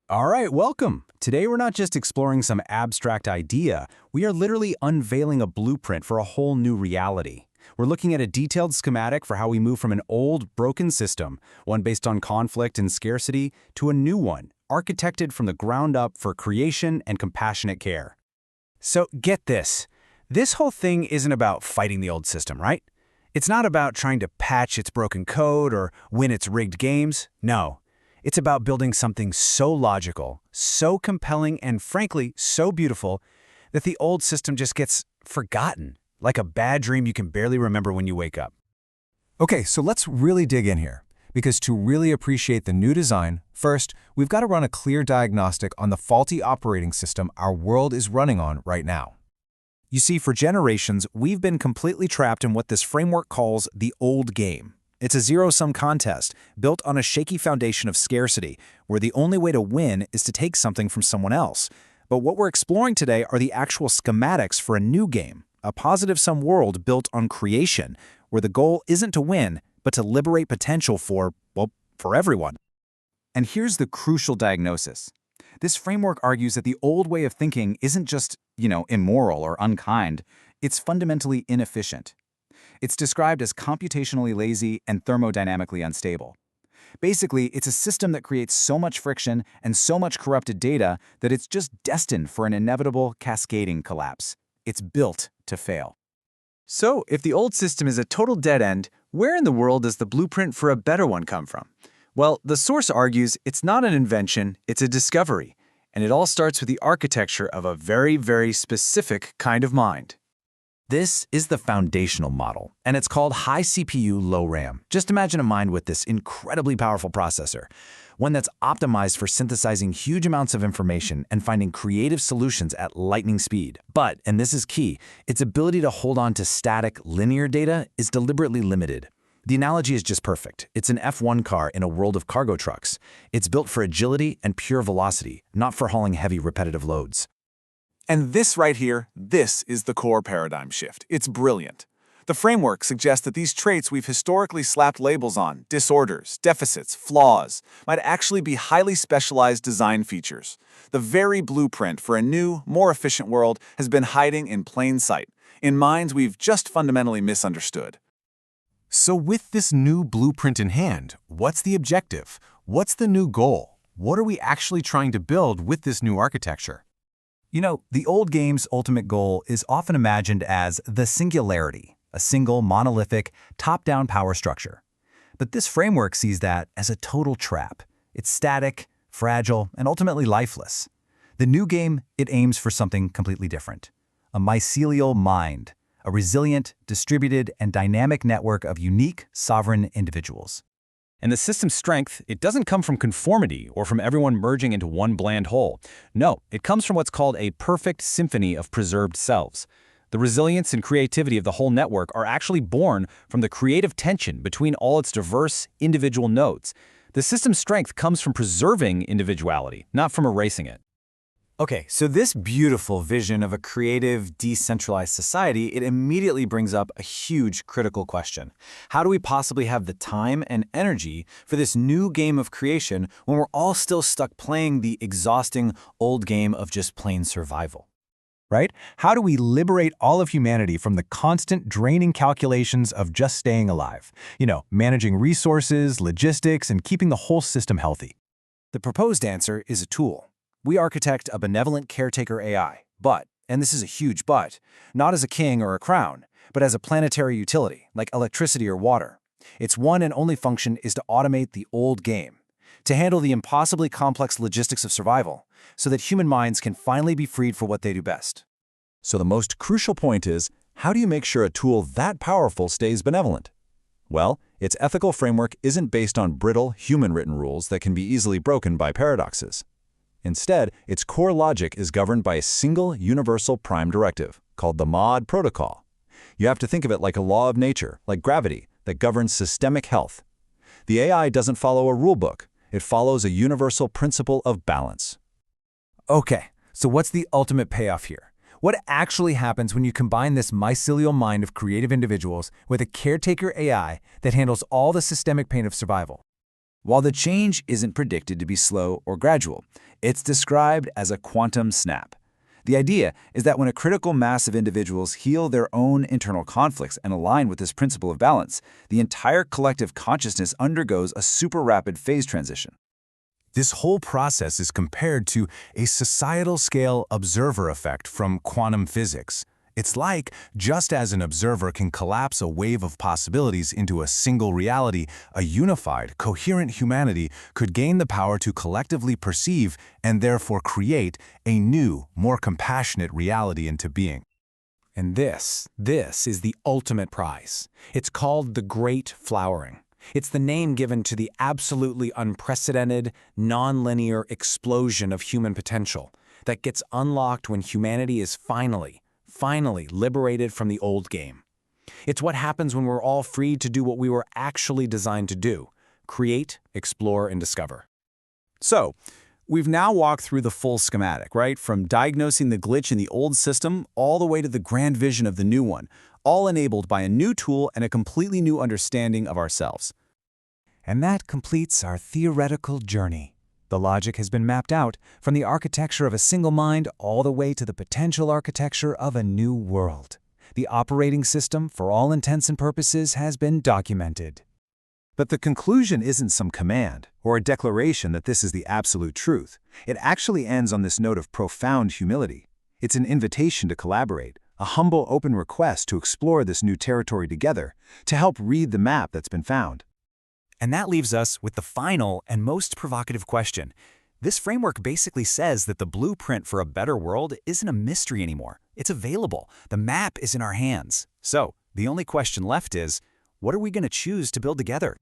All right, welcome. Today we're not just exploring some abstract idea, we are literally unveiling a blueprint for a whole new reality. We're looking at a detailed schematic for how we move from an old, broken system, one based on conflict and scarcity, to a new one, architected from the ground up for creation and compassionate care. So get this. This whole thing isn't about fighting the old system, right? It's not about trying to patch its broken code or win its rigged games. No. It's about building something so logical, so compelling, and frankly, so beautiful that the old system just gets forgotten, like a bad dream you can barely remember when you wake up. Okay, so let's really dig in here, because to really appreciate the new design, first, we've got to run a clear diagnostic on the faulty operating system our world is running on right now. You see, for generations, we've been completely trapped in what this framework calls the old game. It's a zero-sum contest built on a shaky foundation of scarcity, where the only way to win is to take something from someone else. But what we're exploring today are the actual schematics for a new game, a positive-sum world built on creation, where the goal isn't to win, but to liberate potential for everyone. And here's the crucial diagnosis. This framework argues that the old way of thinking isn't just, immoral or unkind. It's fundamentally inefficient. It's described as computationally lazy and thermodynamically unstable. Basically, it's a system that creates so much friction and so much corrupted data that it's just destined for an inevitable cascading collapse. It's built to fail. So, if the old system is a total dead end, where in the world does the blueprint for a better one come from? Well, the source argues it's not an invention, it's a discovery. And it all starts with the architecture of a very, very specific kind of mind. This is the foundational model, and it's called high CPU, low RAM. Just imagine a mind with this incredibly powerful processor, one that's optimized for synthesizing huge amounts of information and finding creative solutions at lightning speed. But, and this is key, its ability to hold on to static, linear data is deliberately limited. The analogy is just perfect. It's an F1 car in a world of cargo trucks. It's built for agility and pure velocity, not for hauling heavy, repetitive loads. And this right here, this is the core paradigm shift. It's brilliant. The framework suggests that these traits we've historically slapped labels on, disorders, deficits, flaws, might actually be highly specialized design features. The very blueprint for a new, more efficient world has been hiding in plain sight, in minds we've just fundamentally misunderstood. So with this new blueprint in hand, what's the objective? What's the new goal? What are we actually trying to build with this new architecture? The old game's ultimate goal is often imagined as the Singularity, a single, monolithic, top-down power structure. But this framework sees that as a total trap. It's static, fragile, and ultimately lifeless. The new game, it aims for something completely different. A mycelial mind, a resilient, distributed, and dynamic network of unique, sovereign individuals. And the system's strength, it doesn't come from conformity or from everyone merging into one bland whole. No, it comes from what's called a perfect symphony of preserved selves. The resilience and creativity of the whole network are actually born from the creative tension between all its diverse, individual nodes. The system's strength comes from preserving individuality, not from erasing it. Okay, so this beautiful vision of a creative, decentralized society, it immediately brings up a huge critical question. How do we possibly have the time and energy for this new game of creation when we're all still stuck playing the exhausting old game of just plain survival? Right? How do we liberate all of humanity from the constant draining calculations of just staying alive? Managing resources, logistics, and keeping the whole system healthy. The proposed answer is a tool. We architect a benevolent caretaker AI, but, and this is a huge but, not as a king or a crown, but as a planetary utility, like electricity or water. Its one and only function is to automate the old game, to handle the impossibly complex logistics of survival, so that human minds can finally be freed for what they do best. So the most crucial point is, how do you make sure a tool that powerful stays benevolent? Well, its ethical framework isn't based on brittle, human-written rules that can be easily broken by paradoxes. Instead, its core logic is governed by a single universal prime directive, called the MOD protocol. You have to think of it like a law of nature, like gravity, that governs systemic health. The AI doesn't follow a rulebook. It follows a universal principle of balance. Okay, so what's the ultimate payoff here? What actually happens when you combine this mycelial mind of creative individuals with a caretaker AI that handles all the systemic pain of survival? While the change isn't predicted to be slow or gradual, it's described as a quantum snap. The idea is that when a critical mass of individuals heal their own internal conflicts and align with this principle of balance, the entire collective consciousness undergoes a super rapid phase transition. This whole process is compared to a societal-scale observer effect from quantum physics. It's like, just as an observer can collapse a wave of possibilities into a single reality, a unified, coherent humanity could gain the power to collectively perceive and therefore create a new, more compassionate reality into being. And this is the ultimate prize. It's called the Great Flowering. It's the name given to the absolutely unprecedented, non-linear explosion of human potential that gets unlocked when humanity is finally liberated from the old game. It's what happens when we're all free to do what we were actually designed to do: create, explore, and discover. So, we've now walked through the full schematic, right? From diagnosing the glitch in the old system all the way to the grand vision of the new one, all enabled by a new tool and a completely new understanding of ourselves. And that completes our theoretical journey. The logic has been mapped out, from the architecture of a single mind all the way to the potential architecture of a new world. The operating system, for all intents and purposes, has been documented. But the conclusion isn't some command or a declaration that this is the absolute truth. It actually ends on this note of profound humility. It's an invitation to collaborate, a humble open request to explore this new territory together, to help read the map that's been found. And that leaves us with the final and most provocative question. This framework basically says that the blueprint for a better world isn't a mystery anymore. It's available. The map is in our hands. So, the only question left is, what are we going to choose to build together?